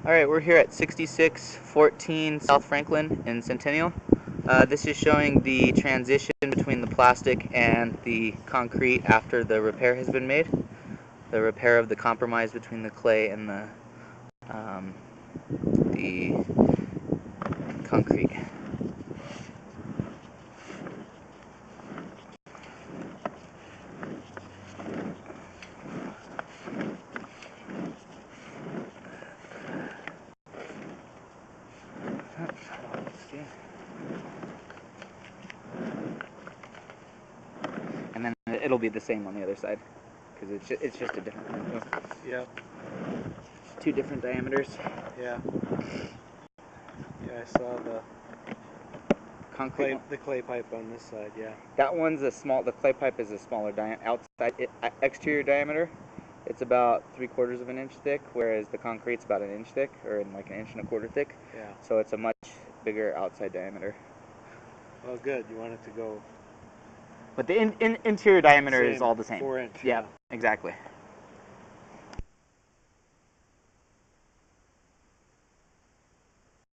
Alright, we're here at 6614 South Franklin in Centennial. This is showing the transition between the plastic and the concrete after the repair has been made. The repair of the compromise between the clay and the concrete. And then it'll be the same on the other side, because it's just a different. Yeah. Two different diameters. Yeah. Yeah, I saw the Concrete. the clay pipe on this side. Yeah. That one's a small. The clay pipe is a smaller exterior diameter. It's about 3/4 of an inch thick, whereas the concrete's about an inch thick, or like an inch and a quarter thick. Yeah. So it's a much bigger outside diameter. Well, good. You want it to go. But the interior diameter Same, is all the same. 4 inch. Yeah, exactly.